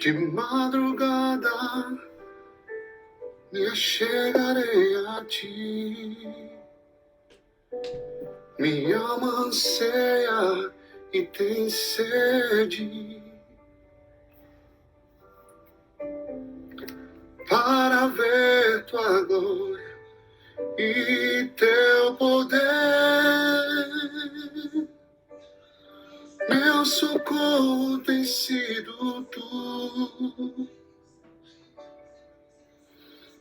De madrugada me chegarei a ti. Minha alma anseia e tem sede para ver tua glória e teu poder. Meu socorro tem sido tu,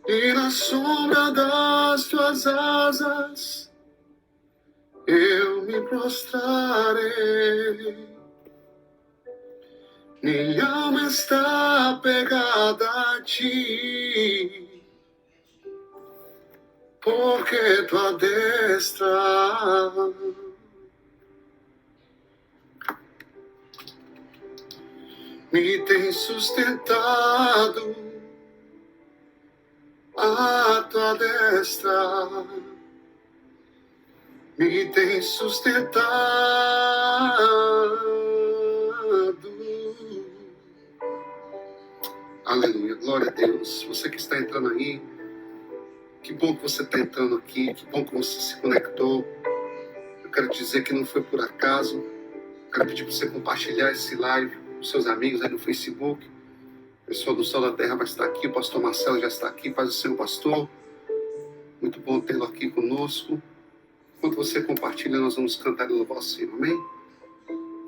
e na sombra das tuas asas eu me prostrarei. Minha alma está pegada a ti, porque tua destra me tem sustentado. A tua destra me tem sustentado. Aleluia, glória a Deus. Você que está entrando aí, que bom que você está entrando aqui, que bom que você se conectou. Eu quero dizer que não foi por acaso. Eu quero pedir para você compartilhar esse live com seus amigos aí no Facebook. O pessoal do Sol da Terra vai estar aqui, o pastor Marcelo já está aqui, paz do Senhor, pastor. Muito bom tê-lo aqui conosco. Enquanto você compartilha, nós vamos cantar e louvar o Senhor, amém?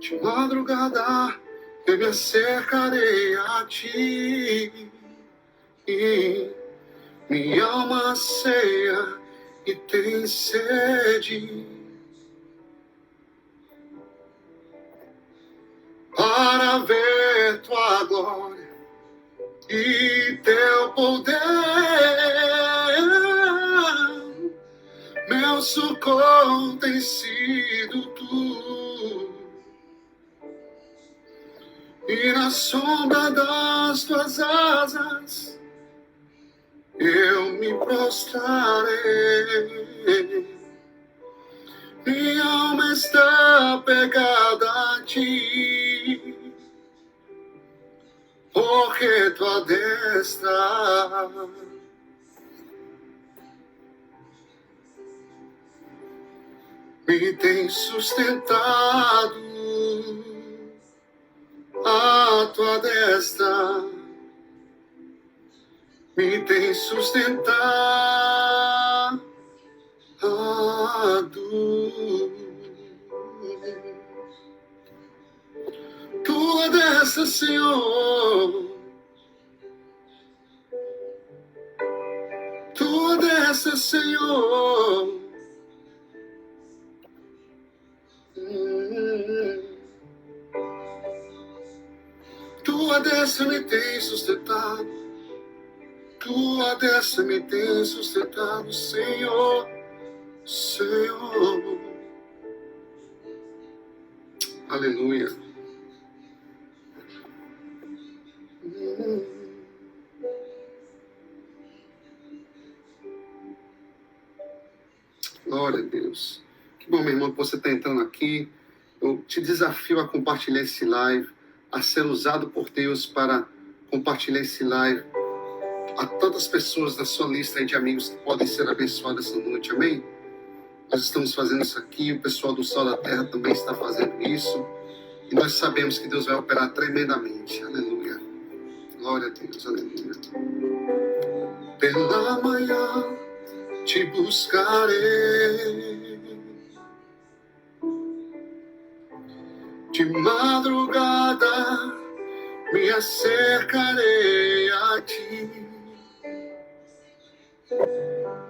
De madrugada eu me acercarei a ti, e minha alma anseia e tem sede para ver tua glória e teu poder. Meu socorro tem sido tu, e na sombra das tuas asas eu me prostrarei. Minha alma está pegada a ti, porque tua destra me tem sustentado. A tua destra me tem sustentado. Tua destra, Senhor, tua destra, Senhor, tua destra me tem sustentado, tua destra me tem sustentado, Senhor, Senhor. Aleluia. Glória a Deus. Que bom, meu irmão, que você está entrando aqui. Eu te desafio a compartilhar esse live, a ser usado por Deus para compartilhar esse live a tantas pessoas da sua lista aí de amigos que podem ser abençoadas essa noite, amém? Nós estamos fazendo isso aqui, o pessoal do Sol da Terra também está fazendo isso, e nós sabemos que Deus vai operar tremendamente, aleluia. Glória a Deus, aleluia. Pela manhã te buscarei, de madrugada me acercarei a ti.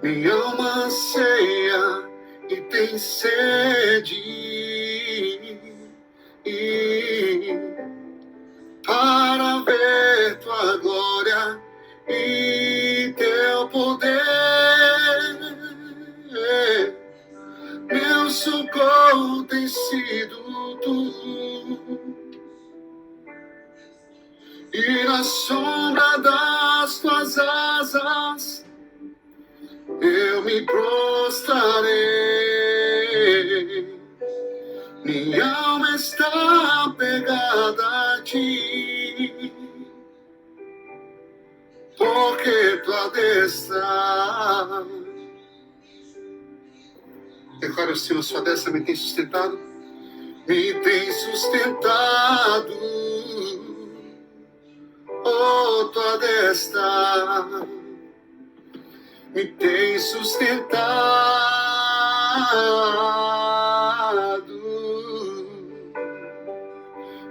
Minha alma anseia e tem sede, para ver tua glória e teu poder. Meu socorro tem sido tu, e na sombra das tuas asas eu me prostrarei. Minha alma está pegada a ti, porque tua destra. Declara o Senhor, sua destra me tem sustentado. Me tem sustentado. Oh, tua destra me tem sustentado.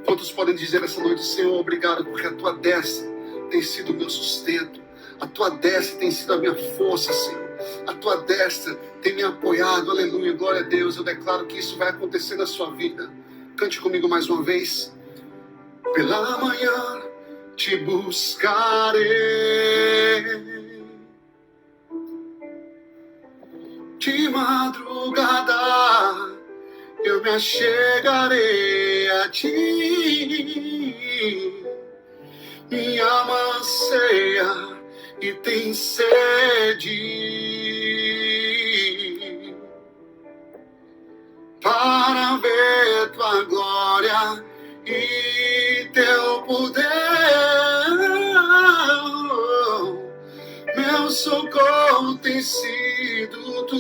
Quantos podem dizer essa noite, Senhor, obrigado, porque a tua destra tem sido o meu sustento. A tua destra tem sido a minha força, Senhor. A tua destra tem me apoiado. Aleluia, glória a Deus. Eu declaro que isso vai acontecer na sua vida. Cante comigo mais uma vez. Pela manhã te buscarei, de madrugada eu me achegarei a ti. Minha alma anseia e tem sede para ver tua glória e teu poder. Meu socorro tem sido tu,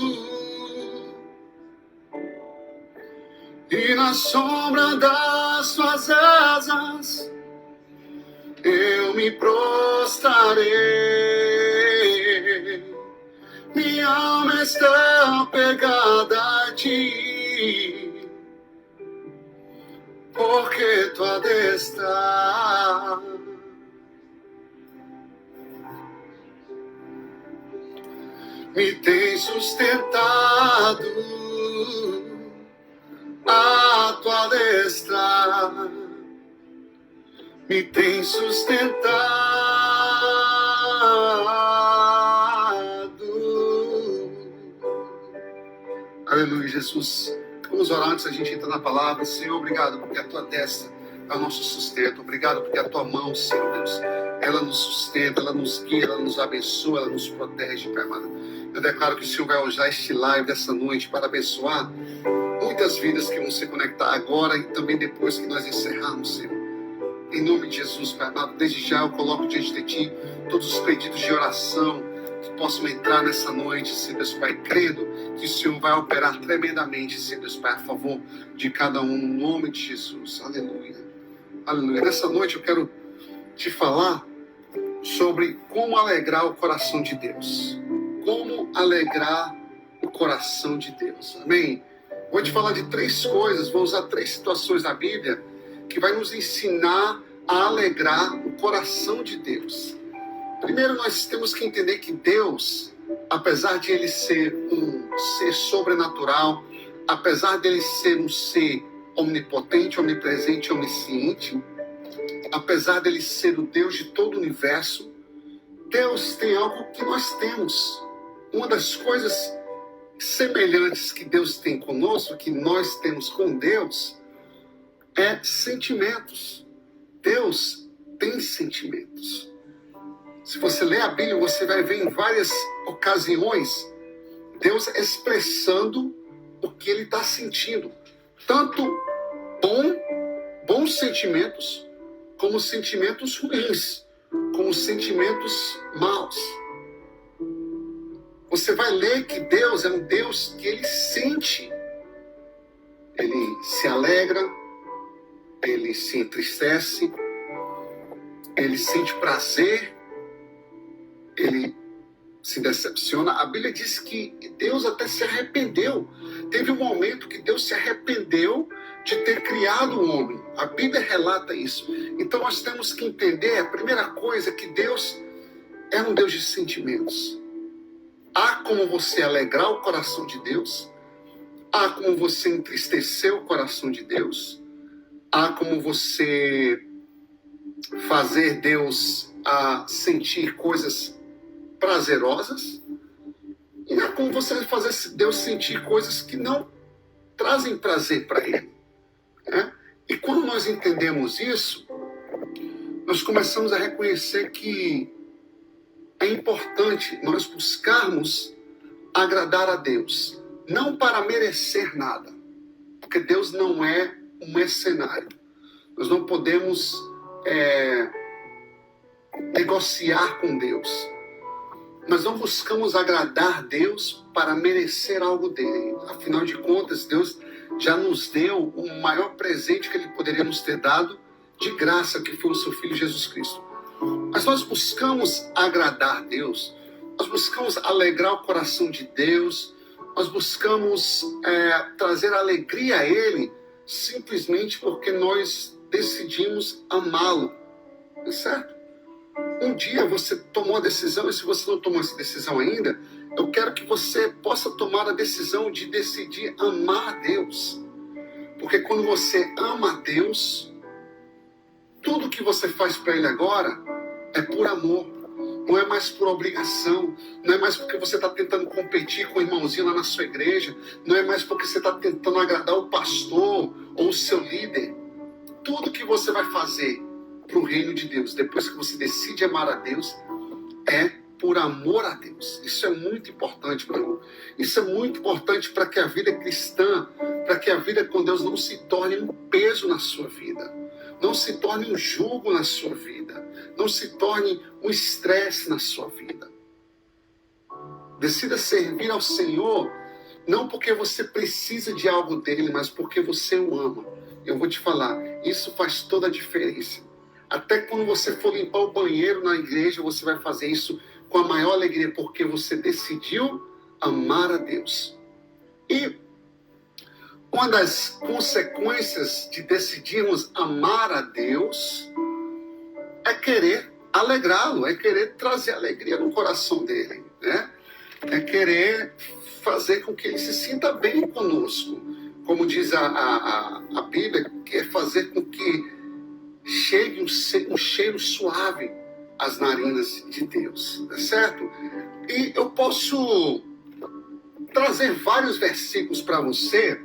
e na sombra das tuas asas eu me prostrarei. Minha alma está pegada a ti, porque tua destra me tem sustentado. A tua destra me tem sustentado. Aleluia, Jesus. Vamos orar antes da gente entrar na palavra. Senhor, obrigado porque a tua destra é o nosso sustento. Obrigado porque a tua mão, Senhor Deus, ela nos sustenta, ela nos guia, ela nos abençoa, ela nos protege, Pai amado. Eu declaro que o Senhor vai usar este live dessa noite para abençoar muitas vidas que vão se conectar agora e também depois que nós encerrarmos, Senhor. Em nome de Jesus, Pai amado, desde já eu coloco diante de Ti todos os pedidos de oração que possam entrar nessa noite, Senhor Deus Pai, crendo que o Senhor vai operar tremendamente, Senhor Deus Pai, a favor de cada um, no nome de Jesus. Aleluia. Aleluia. Nessa noite eu quero te falar sobre como alegrar o coração de Deus. Como alegrar o coração de Deus. Amém? Vou te falar de 3 coisas, vou usar 3 situações da Bíblia que vai nos ensinar a alegrar o coração de Deus. Primeiro, nós temos que entender que Deus, apesar de Ele ser um ser sobrenatural, apesar de Ele ser um ser omnipotente, onipresente e onisciente, apesar de Ele ser o Deus de todo o universo, Deus tem algo que nós temos. Uma das coisas semelhantes que Deus tem conosco, que nós temos com Deus, é sentimentos. Deus tem sentimentos. Se você ler a Bíblia, você vai ver em várias ocasiões Deus expressando o que Ele está sentindo. Tanto bons sentimentos, como sentimentos ruins, como sentimentos maus. Você vai ler que Deus é um Deus que Ele sente. Ele se alegra, Ele se entristece, Ele sente prazer, Ele se decepciona. A Bíblia diz que Deus até se arrependeu. Teve um momento que Deus se arrependeu de ter criado o homem. A Bíblia relata isso. Então nós temos que entender, a primeira coisa, que Deus é um Deus de sentimentos. Há como você alegrar o coração de Deus, há como você entristecer o coração de Deus, há como você fazer Deus sentir coisas prazerosas, e há como você fazer Deus sentir coisas que não trazem prazer para Ele. Né? E quando nós entendemos isso, nós começamos a reconhecer que é importante nós buscarmos agradar a Deus, não para merecer nada, porque Deus não é um mercenário. Nós não podemos negociar com Deus. Nós não buscamos agradar Deus para merecer algo dele. Afinal de contas, Deus já nos deu o maior presente que ele poderia nos ter dado de graça, que foi o seu Filho Jesus Cristo. Mas nós buscamos agradar Deus, nós buscamos alegrar o coração de Deus, nós buscamos trazer alegria a Ele, simplesmente porque nós decidimos amá-lo, certo? Um dia você tomou a decisão, e se você não tomou essa decisão ainda, eu quero que você possa tomar a decisão de decidir amar a Deus. Porque quando você ama a Deus, tudo que você faz para Ele agora é por amor. Não é mais por obrigação, não é mais porque você está tentando competir com o irmãozinho lá na sua igreja, não é mais porque você está tentando agradar o pastor ou o seu líder. Tudo que você vai fazer para o reino de Deus, depois que você decide amar a Deus, é por amor a Deus. Isso é muito importante para mim. Isso é muito importante para que a vida cristã, para que a vida com Deus não se torne um peso na sua vida, não se torne um jugo na sua vida, não se torne um estresse na sua vida. Decida servir ao Senhor, não porque você precisa de algo dele, mas porque você o ama. Eu vou te falar, isso faz toda a diferença. Até quando você for limpar o banheiro na igreja, você vai fazer isso com a maior alegria, porque você decidiu amar a Deus. E uma das consequências de decidirmos amar a Deus é querer alegrá-lo, é querer trazer alegria no coração dele, né? É querer fazer com que ele se sinta bem conosco. Como diz a Bíblia, que é fazer com que chegue um cheiro suave às narinas de Deus, tá certo? E eu posso trazer vários versículos para você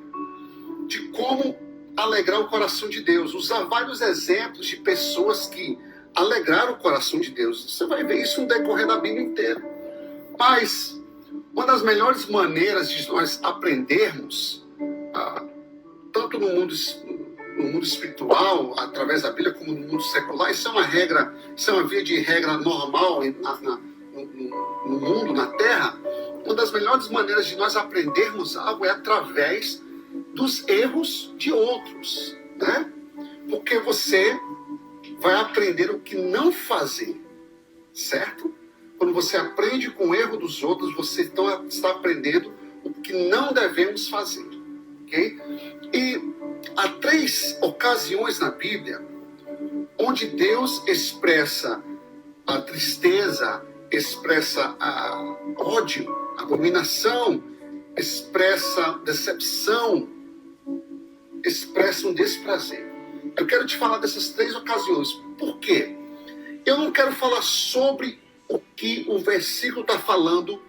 de como alegrar o coração de Deus, usar vários exemplos de pessoas que alegraram o coração de Deus. Você vai ver isso no decorrer da Bíblia inteira. Mas uma das melhores maneiras de nós aprendermos, tanto no mundo espiritual, através da Bíblia, como no mundo secular, isso é uma regra, isso é uma via de regra normal no mundo, na Terra. Uma das melhores maneiras de nós aprendermos algo é através dos erros de outros, né? Porque você vai aprender o que não fazer, certo? Quando você aprende com o erro dos outros, você está aprendendo o que não devemos fazer, ok? E há 3 ocasiões na Bíblia onde Deus expressa a tristeza, expressa a ódio, abominação, expressa decepção, expressa um desprazer. Eu quero te falar dessas 3 ocasiões. Por quê? Eu não quero falar sobre o que o versículo está falando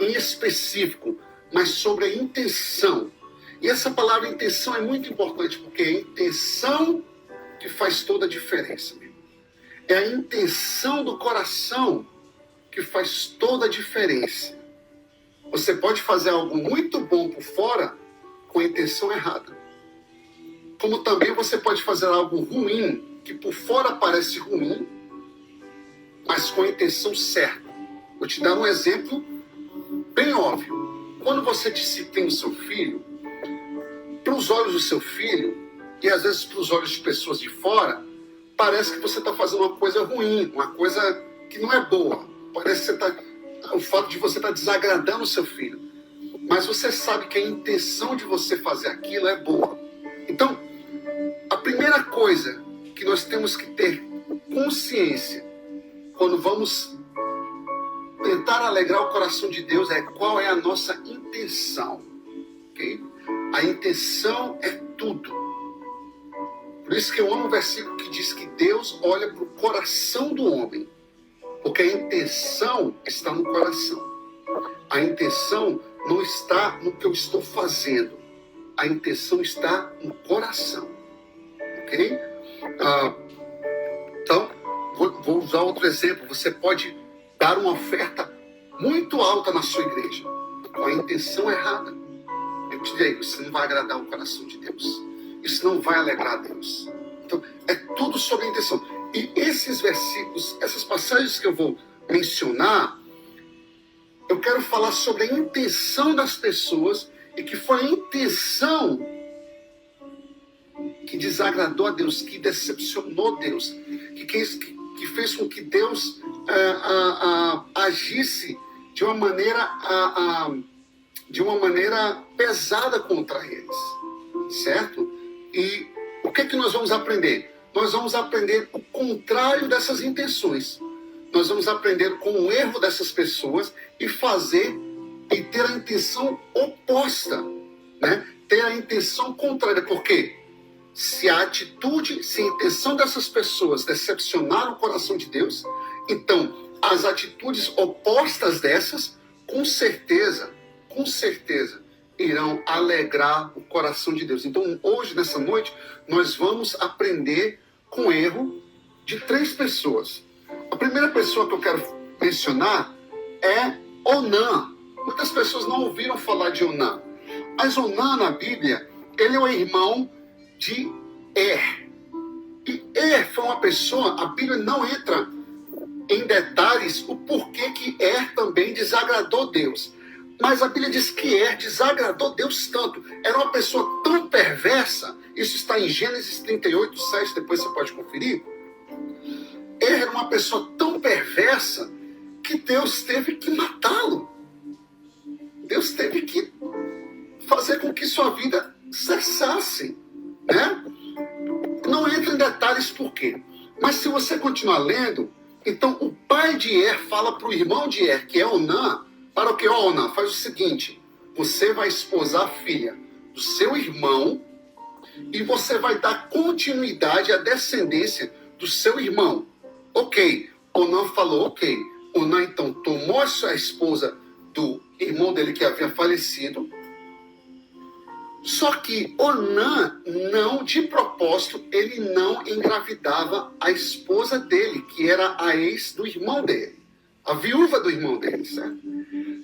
em específico, mas sobre a intenção. E essa palavra intenção é muito importante, porque é a intenção que faz toda a diferença. É a intenção do coração que faz toda a diferença. Você pode fazer algo muito bom por fora com a intenção errada. Como também você pode fazer algo ruim, que por fora parece ruim, mas com a intenção certa. Vou te dar um exemplo bem óbvio. Quando você disciplina o seu filho, para os olhos do seu filho, e às vezes para os olhos de pessoas de fora, parece que você está fazendo uma coisa ruim, uma coisa que não é boa. Parece que o fato de você estar desagradando o seu filho. Mas você sabe que a intenção de você fazer aquilo é boa. Então, a primeira coisa que nós temos que ter consciência quando vamos tentar alegrar o coração de Deus é qual é a nossa intenção. Okay? A intenção é tudo. Por isso que eu amo o versículo que diz que Deus olha para o coração do homem. Porque a intenção está no coração. A intenção não está no que eu estou fazendo. A intenção está no coração. Ok? Então, vou usar outro exemplo. Você pode dar uma oferta muito alta na sua igreja, com a intenção errada. Eu te digo, isso não vai agradar o coração de Deus. Isso não vai alegrar a Deus. Então, é tudo sobre a intenção. E esses versículos, essas passagens que eu vou mencionar, eu quero falar sobre a intenção das pessoas e que foi a intenção que desagradou a Deus, que decepcionou Deus, que fez com que Deus agisse de uma maneira pesada contra eles, certo? E o que nós vamos aprender? Nós vamos aprender o contrário dessas intenções. Nós vamos aprender com o erro dessas pessoas e ter a intenção oposta, né? Ter a intenção contrária. Por quê? Se a intenção dessas pessoas decepcionar o coração de Deus, então as atitudes opostas dessas, com certeza, irão alegrar o coração de Deus. Então, hoje, nessa noite, nós vamos aprender com o erro de 3 pessoas. A primeira pessoa que eu quero mencionar é Onã. Muitas pessoas não ouviram falar de Onã. Mas Onã, na Bíblia, ele é o irmão de Er. E Er foi uma pessoa, a Bíblia não entra em detalhes o porquê que Er também desagradou Deus. Mas a Bíblia diz que Er desagradou Deus tanto. Era uma pessoa tão perversa. Isso está em Gênesis 38, 7, depois você pode conferir. Er era uma pessoa tão perversa que Deus teve que matá-lo. Deus teve que fazer com que sua vida cessasse, né? Não entra em detalhes por quê. Mas se você continuar lendo, então o pai de Er fala para o irmão de Er, que é Onã, para o que? Onã, faz o seguinte: você vai esposar a filha do seu irmão e você vai dar continuidade à descendência do seu irmão. Ok, Onã falou ok. Onã então tomou a sua esposa do irmão dele que havia falecido. Só que Onã não, de propósito, ele não engravidava a esposa dele, que era a ex do irmão dele, a viúva do irmão dele, certo?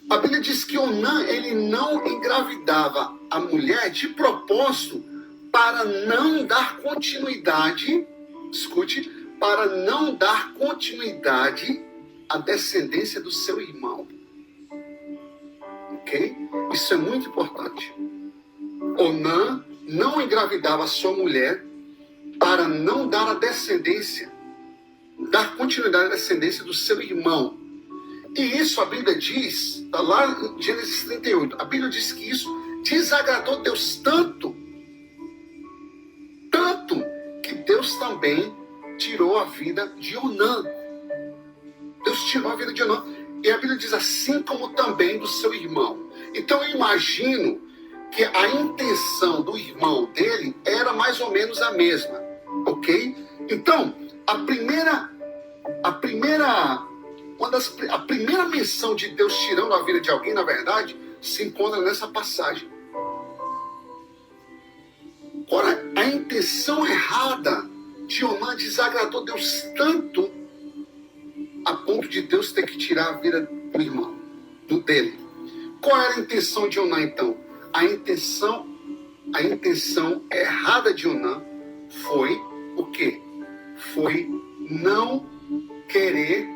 A Bíblia diz que Onã, ele não engravidava a mulher de propósito para não dar continuidade, escute, para não dar continuidade à descendência do seu irmão. Ok? Isso é muito importante. Onã não engravidava sua mulher para não dar a descendência, dar continuidade à descendência do seu irmão. E isso a Bíblia diz, está lá em Gênesis 38, a Bíblia diz que isso desagradou Deus tanto, que Deus também tirou a vida de Onã. Deus tirou a vida de Onã. E a Bíblia diz assim como também do seu irmão. Então eu imagino que a intenção do irmão dele era mais ou menos a mesma, ok? Então, a primeira menção de Deus tirando a vida de alguém, na verdade, se encontra nessa passagem. Ora, a intenção errada de Onã desagradou Deus tanto a ponto de Deus ter que tirar a vida do irmão, dele. Qual era a intenção de Onã, então? A intenção errada de Onã foi o quê? Foi não querer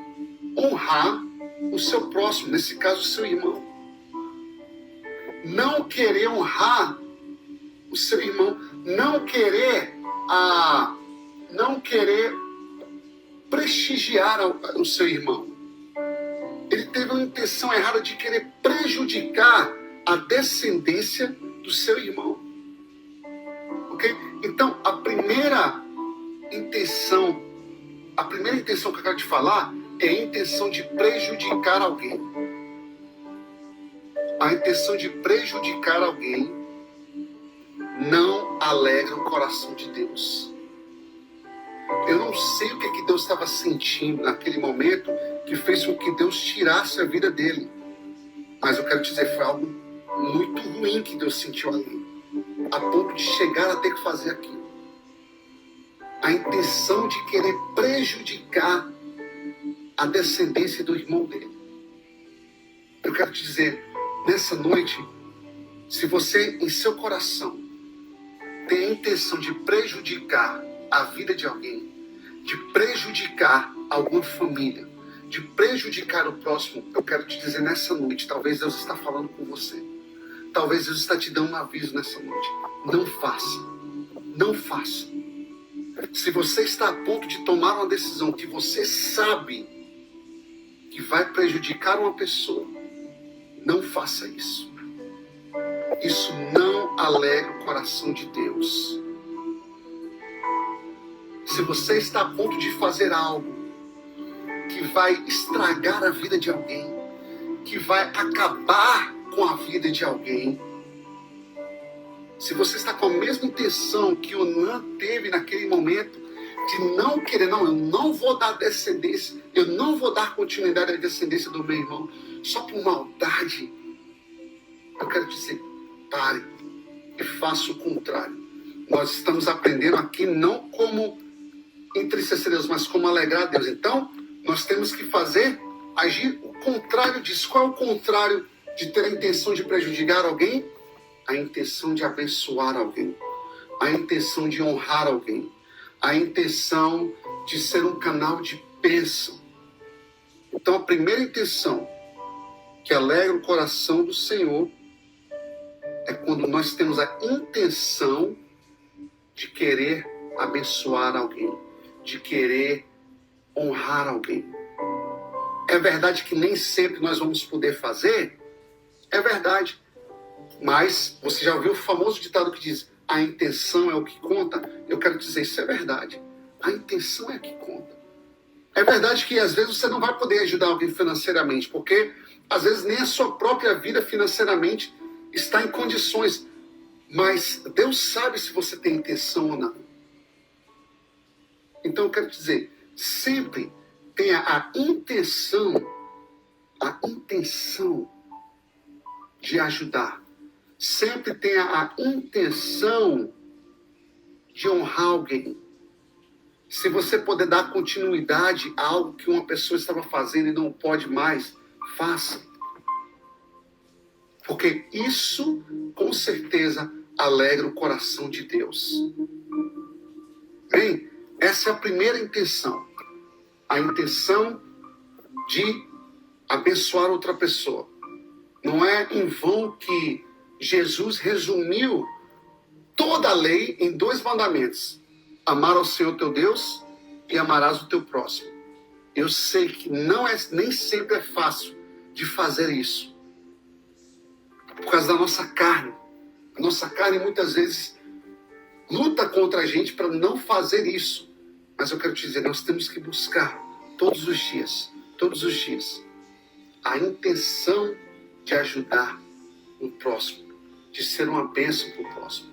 honrar o seu próximo, nesse caso o seu irmão. Não querer honrar o seu irmão, não querer prestigiar o seu irmão. Ele teve uma intenção errada de querer prejudicar a descendência do seu irmão. Ok? Então, a primeira intenção que eu quero te falar é a intenção de prejudicar alguém. A intenção de prejudicar alguém não alegra o coração de Deus. Eu não sei o que Deus estava sentindo naquele momento que fez com que Deus tirasse a vida dele. Mas eu quero te dizer, foi algo muito ruim que Deus sentiu ali, a ponto de chegar a ter que fazer aquilo. A intenção de querer prejudicar a descendência do irmão dele. Eu quero te dizer, nessa noite, se você em seu coração tem a intenção de prejudicar a vida de alguém, de prejudicar alguma família, de prejudicar o próximo, eu quero te dizer nessa noite, talvez Deus está falando com você. Talvez Deus está te dando um aviso nessa noite. Não faça. Não faça. Se você está a ponto de tomar uma decisão que você sabe que vai prejudicar uma pessoa, não faça isso. Isso não alegra o coração de Deus. Se você está a ponto de fazer algo que vai estragar a vida de alguém, que vai acabar com a vida de alguém, se você está com a mesma intenção que o Onan teve naquele momento, de não querer, não, eu não vou dar descendência, eu não vou dar continuidade à descendência do meu irmão, só por maldade, eu quero dizer, pare e faça o contrário. Nós estamos aprendendo aqui não como entristecer Deus, mas como alegrar a Deus. Então, nós temos que agir o contrário disso. Qual é o contrário de ter a intenção de prejudicar alguém? A intenção de abençoar alguém, a intenção de honrar alguém, a intenção de ser um canal de bênção. Então, a primeira intenção que alegra o coração do Senhor é quando nós temos a intenção de querer abençoar alguém, de querer honrar alguém. É verdade que nem sempre nós vamos poder fazer? É verdade. Mas você já ouviu o famoso ditado que diz: a intenção é o que conta? Eu quero dizer, isso é verdade. A intenção é que conta. É verdade que às vezes você não vai poder ajudar alguém financeiramente, porque às vezes nem a sua própria vida financeiramente está em condições. Mas Deus sabe se você tem intenção ou não. Então eu quero dizer, sempre tenha a intenção de ajudar. Sempre tenha a intenção de honrar alguém. Se você puder dar continuidade a algo que uma pessoa estava fazendo e não pode mais, faça. Porque isso, com certeza, alegra o coração de Deus. Bem, essa é a primeira intenção. A intenção de abençoar outra pessoa. Não é em vão que Jesus resumiu toda a lei em 2 mandamentos. Amar ao Senhor teu Deus e amarás o teu próximo. Eu sei que nem sempre é fácil de fazer isso. Por causa da nossa carne. A nossa carne muitas vezes luta contra a gente para não fazer isso. Mas eu quero te dizer, nós temos que buscar todos os dias, a intenção de ajudar o próximo, de ser uma bênção para o próximo,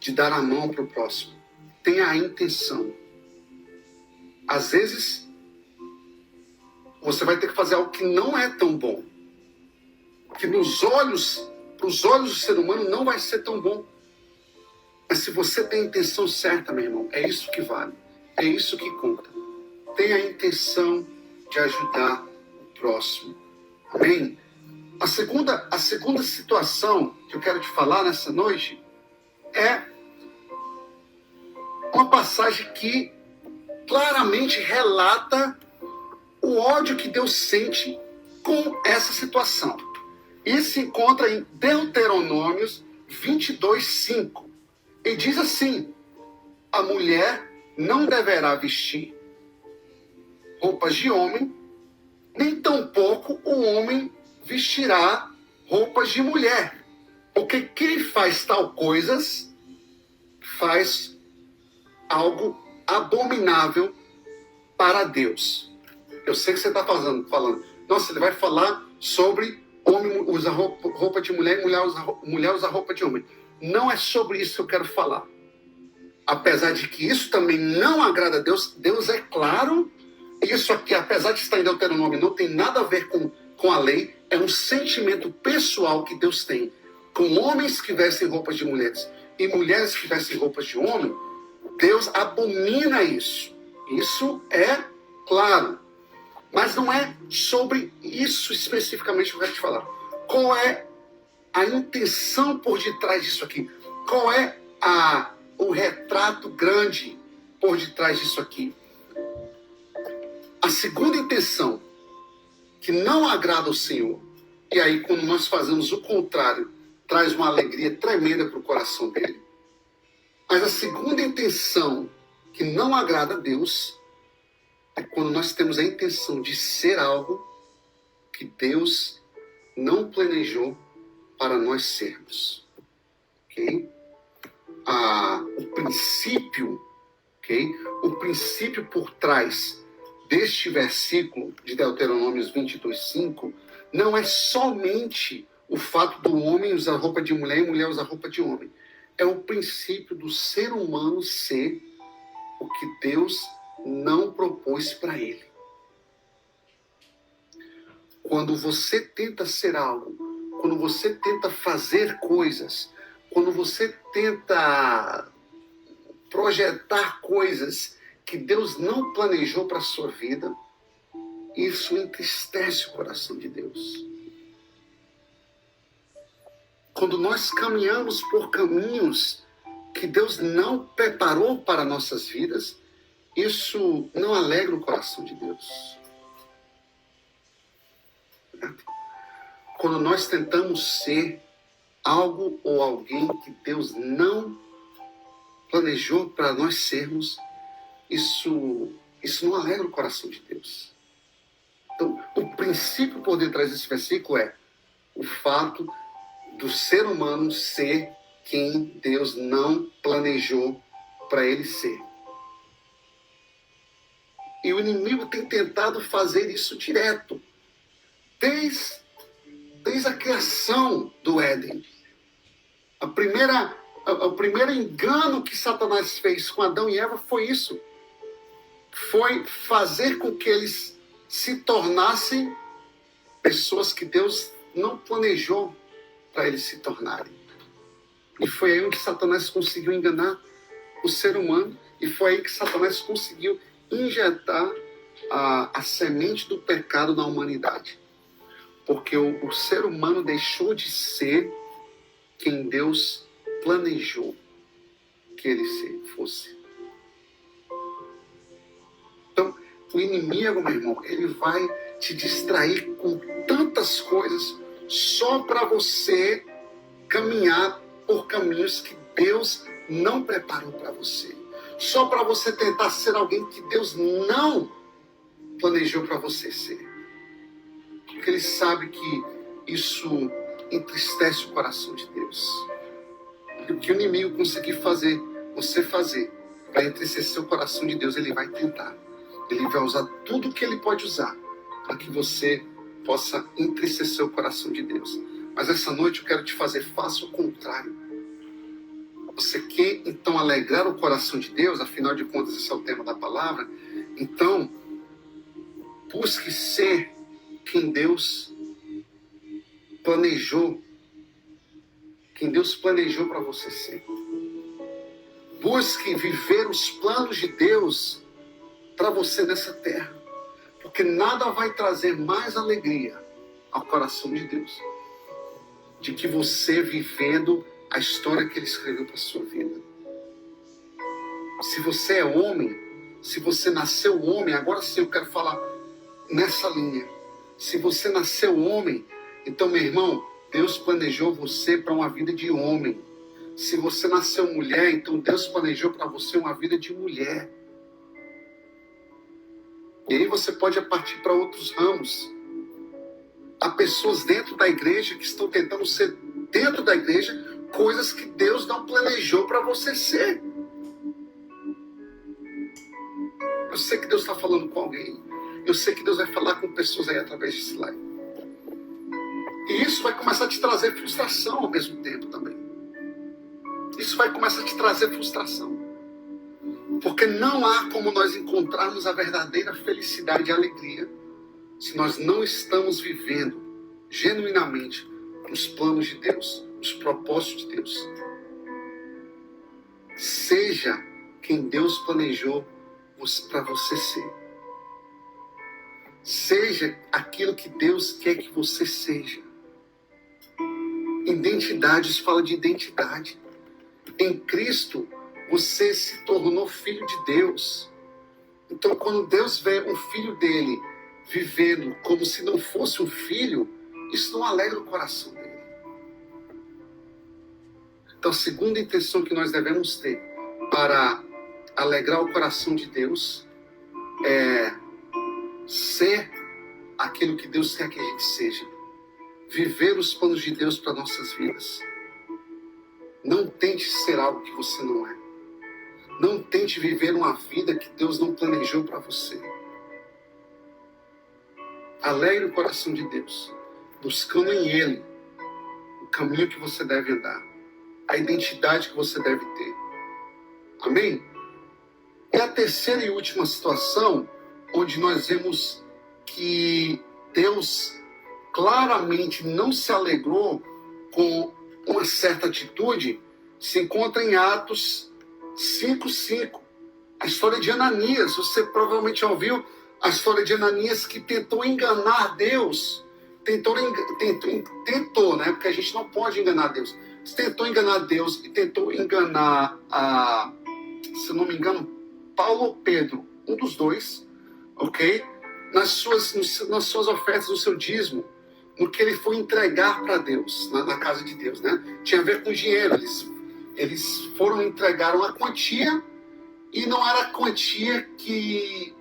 de dar a mão para o próximo. Tenha a intenção. Às vezes, você vai ter que fazer algo que não é tão bom, que para os olhos do ser humano não vai ser tão bom. Mas se você tem a intenção certa, meu irmão, é isso que vale, é isso que conta. Tenha a intenção de ajudar o próximo. Amém? A segunda situação que eu quero te falar nessa noite é uma passagem que claramente relata o ódio que Deus sente com essa situação. E se encontra em Deuteronômios 22:5. E diz assim: a mulher não deverá vestir roupas de homem, nem tampouco o homem vestirá roupas de mulher. Porque quem faz tal coisas faz algo abominável para Deus. Eu sei que você está falando, nossa, ele vai falar sobre homem usa roupa de mulher e mulher usa roupa de homem. Não é sobre isso que eu quero falar. Apesar de que isso também não agrada a Deus, Deus é claro, isso aqui, apesar de estar em Deuteronômio, não tem nada a ver com a lei, é um sentimento pessoal que Deus tem com homens que vestem roupas de mulheres e mulheres que vestem roupas de homem. Deus abomina isso. Isso é claro. Mas não é sobre isso especificamente que eu quero te falar. Qual é a intenção por detrás disso aqui? Qual é o retrato grande por detrás disso aqui? A segunda intenção, que não agrada ao Senhor, e aí quando nós fazemos o contrário, traz uma alegria tremenda para o coração dele. Mas a segunda intenção, que não agrada a Deus, é quando nós temos a intenção de ser algo que Deus não planejou para nós sermos. Ok? O princípio, ok? O princípio por trás deste versículo de Deuteronômio 22:5 não é somente o fato do homem usar roupa de mulher e mulher usar roupa de homem. É o princípio do ser humano ser o que Deus não propôs para ele. Quando você tenta ser algo, quando você tenta fazer coisas, quando você tenta projetar coisas que Deus não planejou para a sua vida, isso entristece o coração de Deus. Quando nós caminhamos por caminhos que Deus não preparou para nossas vidas, isso não alegra o coração de Deus. Quando nós tentamos ser algo ou alguém que Deus não planejou para nós sermos, isso não alegra o coração de Deus. Então, o princípio por detrás desse versículo é o fato do ser humano ser quem Deus não planejou para ele ser. E o inimigo tem tentado fazer isso direto, desde a criação do Éden. O primeiro engano que Satanás fez com Adão e Eva foi isso. Foi fazer com que eles se tornassem pessoas que Deus não planejou para eles se tornarem. E foi aí que Satanás conseguiu enganar o ser humano, e foi aí que Satanás conseguiu injetar a semente do pecado na humanidade. Porque o ser humano deixou de ser quem Deus planejou que ele fosse. Então, o inimigo, meu irmão, ele vai te distrair com tantas coisas só para você caminhar por caminhos que Deus não preparou para você. Só para você tentar ser alguém que Deus não planejou para você ser. Porque ele sabe que isso entristece o coração de Deus. E o que o inimigo conseguir fazer, você fazer, para entristecer o coração de Deus, ele vai tentar. Ele vai usar tudo que ele pode usar para que você possa entristecer o coração de Deus. Mas essa noite eu quero te fazer, faça o contrário. Você quer então alegrar o coração de Deus, afinal de contas esse é o tema da palavra, então busque ser quem Deus planejou para você ser. Busque viver os planos de Deus para você nessa terra, porque nada vai trazer mais alegria ao coração de Deus de que você vivendo a história que Ele escreveu para a sua vida. Se você é homem, se você nasceu homem, agora sim eu quero falar nessa linha. Se você nasceu homem, então, meu irmão, Deus planejou você para uma vida de homem. Se você nasceu mulher, então Deus planejou para você uma vida de mulher. E aí você pode partir para outros ramos. Há pessoas dentro da igreja que estão tentando ser dentro da igreja coisas que Deus não planejou para você ser. Eu sei que Deus está falando com alguém. Eu sei que Deus vai falar com pessoas aí através desse live. E isso vai começar a te trazer frustração ao mesmo tempo também. Isso vai começar a te trazer frustração. Porque não há como nós encontrarmos a verdadeira felicidade e alegria se nós não estamos vivendo genuinamente os planos de Deus, os propósitos de Deus. Seja quem Deus planejou para você ser. Seja aquilo que Deus quer que você seja. Identidade, isso fala de identidade. Em Cristo, você se tornou filho de Deus. Então, quando Deus vê um filho dele vivendo como se não fosse um filho, isso não alegra o coração dele. Então, a segunda intenção que nós devemos ter para alegrar o coração de Deus é ser aquilo que Deus quer que a gente seja. Viver os planos de Deus para nossas vidas. Não tente ser algo que você não é. Não tente viver uma vida que Deus não planejou para você. Alegre o coração de Deus, buscando em Ele o caminho que você deve andar, a identidade que você deve ter. Amém? E a terceira e última situação, onde nós vemos que Deus claramente não se alegrou com uma certa atitude, se encontra em Atos 5:5. A história de Ananias. Você provavelmente já ouviu a história de Ananias, que tentou enganar Deus. Tentou, né? Porque a gente não pode enganar Deus. Tentou enganar Deus e tentou enganar, se não me engano, Paulo ou Pedro, um dos dois, ok? Nas suas ofertas, no seu dízimo, no que ele foi entregar para Deus, na casa de Deus, né? Tinha a ver com dinheiro. Eles entregaram a quantia e não era a quantia que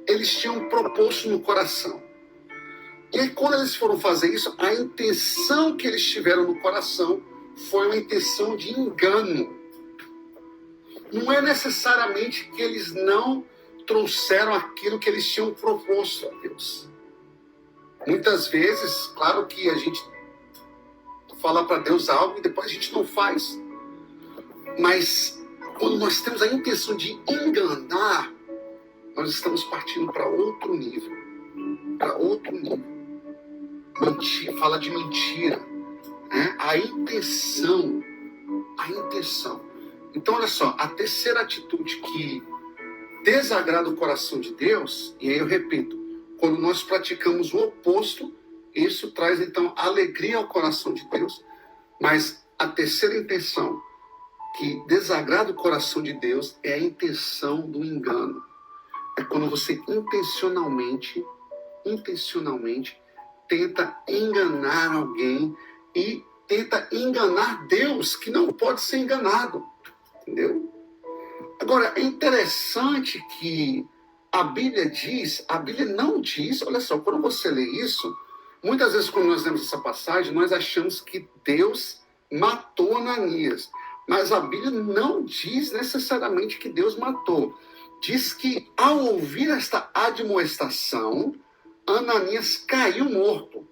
eles tinham proposto no coração. E aí, quando eles foram fazer isso, a intenção que eles tiveram no coração foi uma intenção de engano. Não é necessariamente que eles não trouxeram aquilo que eles tinham proposto a Deus. Muitas vezes, claro que a gente fala para Deus algo e depois a gente não faz. Mas quando nós temos a intenção de enganar, nós estamos partindo para outro nível. Para outro nível. Fala de mentira. Né? A intenção. Então, olha só, a terceira atitude que desagrada o coração de Deus, e aí eu repito, quando nós praticamos o oposto, isso traz então alegria ao coração de Deus. Mas a terceira intenção que desagrada o coração de Deus é a intenção do engano. É quando você intencionalmente tenta enganar alguém e tenta enganar Deus, que não pode ser enganado. Entendeu? Agora, é interessante que a Bíblia não diz, olha só, quando você lê isso, muitas vezes quando nós lemos essa passagem, nós achamos que Deus matou Ananias. Mas a Bíblia não diz necessariamente que Deus matou. Diz que ao ouvir esta admoestação, Ananias caiu morto.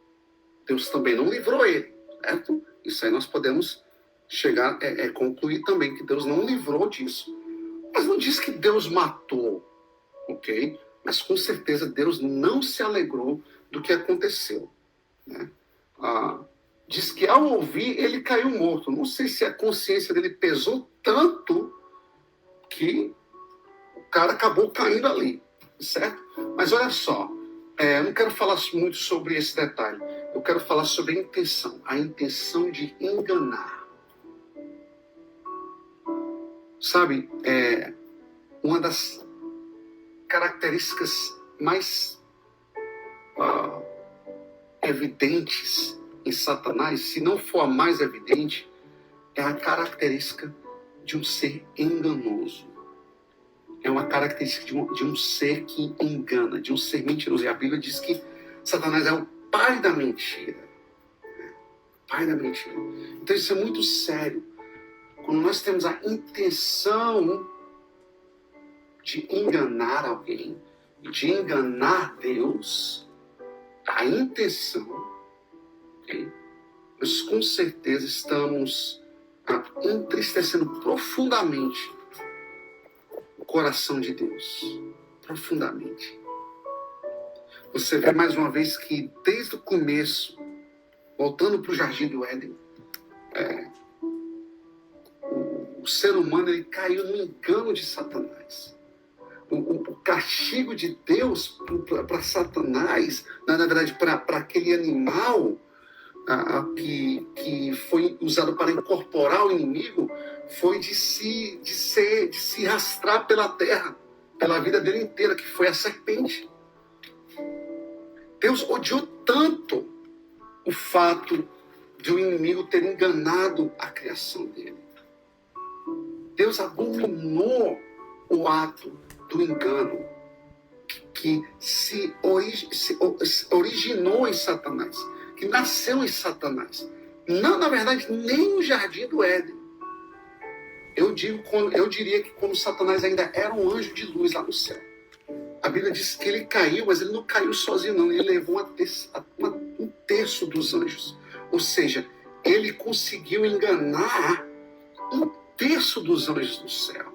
Deus também não livrou ele, certo? Isso aí nós podemos chegar, concluir também que Deus não livrou disso. Mas não diz que Deus matou, ok? Mas com certeza Deus não se alegrou do que aconteceu, né? Diz que ao ouvir ele caiu morto. Não sei se a consciência dele pesou tanto que o cara acabou caindo ali, certo? Mas olha só, eu não quero falar muito sobre esse detalhe. Eu quero falar sobre a intenção de enganar. Sabe, uma das características mais evidentes em Satanás, se não for a mais evidente, é a característica de um ser enganoso. É uma característica de um ser que engana, de um ser mentiroso. E a Bíblia diz que Satanás é o pai da mentira. Pai da mentira. Então isso é muito sério. Quando nós temos a intenção de enganar alguém, de enganar Deus, a intenção, okay? Nós com certeza estamos entristecendo profundamente o coração de Deus. Profundamente. Você vê mais uma vez que desde o começo, voltando para o Jardim do Éden, o ser humano ele caiu no engano de Satanás. O castigo de Deus para Satanás, na verdade, para aquele animal que foi usado para incorporar o inimigo, foi de se rastrar pela terra, pela vida dele inteira, que foi a serpente. Deus odiou tanto o fato de o inimigo ter enganado a criação dele. Deus abominou o ato do engano que se originou em Satanás, que nasceu em Satanás. Não, na verdade, nem no jardim do Éden. Eu diria que quando Satanás ainda era um anjo de luz lá no céu. A Bíblia diz que ele caiu, mas ele não caiu sozinho, não. Ele levou um terço dos anjos. Ou seja, ele conseguiu enganar um terço dos anjos do céu.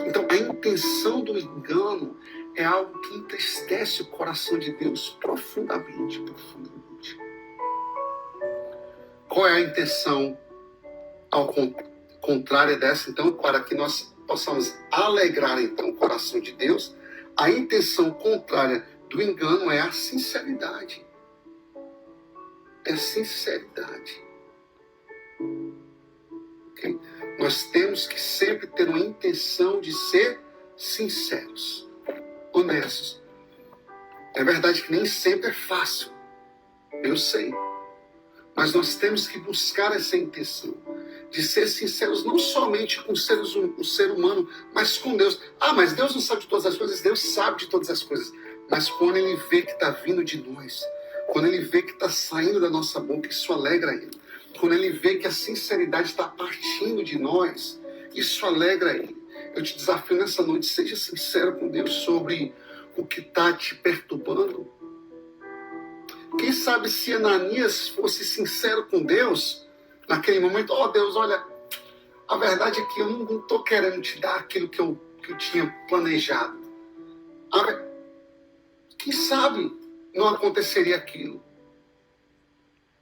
Então, a intenção do engano é algo que entristece o coração de Deus profundamente, profundamente. Qual é a intenção ao contrário dessa, então, para que nós possamos alegrar, então, o coração de Deus? A intenção contrária do engano é a sinceridade. É a sinceridade. Okay? Nós temos que sempre ter uma intenção de ser sinceros, honestos. É verdade que nem sempre é fácil, eu sei. Mas nós temos que buscar essa intenção de ser sinceros não somente com o ser humano, mas com Deus. Ah, mas Deus não sabe de todas as coisas. Deus sabe de todas as coisas. Mas quando Ele vê que está vindo de nós, quando Ele vê que está saindo da nossa boca, isso alegra Ele. Quando Ele vê que a sinceridade está partindo de nós, isso alegra Ele. Eu te desafio nessa noite, seja sincero com Deus sobre o que está te perturbando. Quem sabe se Ananias fosse sincero com Deus, naquele momento, Deus, olha, a verdade é que eu não estou querendo te dar aquilo que eu tinha planejado. Quem sabe não aconteceria aquilo.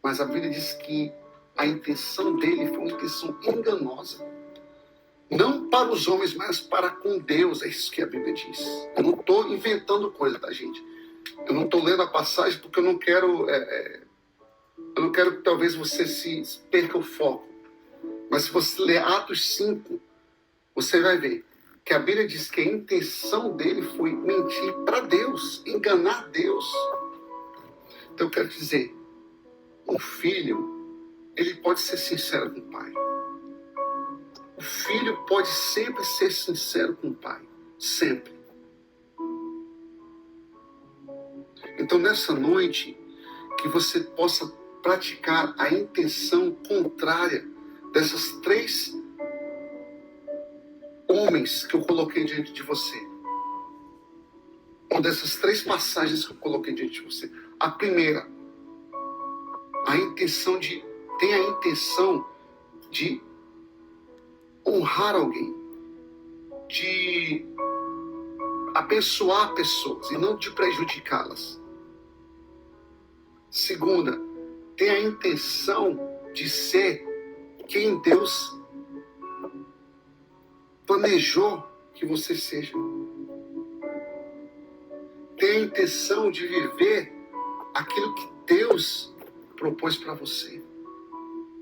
Mas a Bíblia diz que a intenção dele foi uma intenção enganosa. Não para os homens, mas para com Deus. É isso que a Bíblia diz. Eu não estou inventando coisa, tá, gente? Eu não estou lendo a passagem porque eu não quero que talvez você se perca o foco. Mas se você ler Atos 5, você vai ver que a Bíblia diz que a intenção dele foi mentir para Deus, enganar Deus. Então eu quero dizer, um filho, ele pode ser sincero com o pai. O filho pode sempre ser sincero com o pai. Sempre. Então nessa noite, que você possa praticar a intenção contrária dessas 3 homens que eu coloquei diante de você. Ou dessas 3 passagens que eu coloquei diante de você. A primeira, tem a intenção de honrar alguém, de abençoar pessoas e não de prejudicá-las. Segunda, tem a intenção de ser quem Deus planejou que você seja. Tem a intenção de viver aquilo que Deus propôs para você.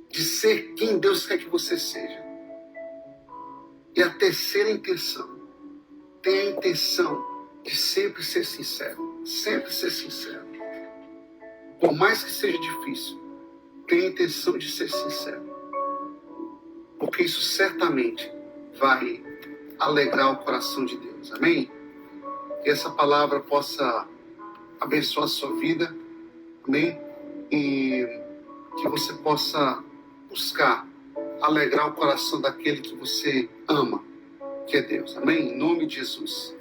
De ser quem Deus quer que você seja. E a terceira intenção, tem a intenção de sempre ser sincero. Sempre ser sincero. Por mais que seja difícil, tem a intenção de ser sincero. Porque isso certamente vai alegrar o coração de Deus. Amém? Que essa palavra possa abençoar a sua vida. Amém? E que você possa buscar alegrar o coração daquele que você ama, que é Deus. Amém? Em nome de Jesus.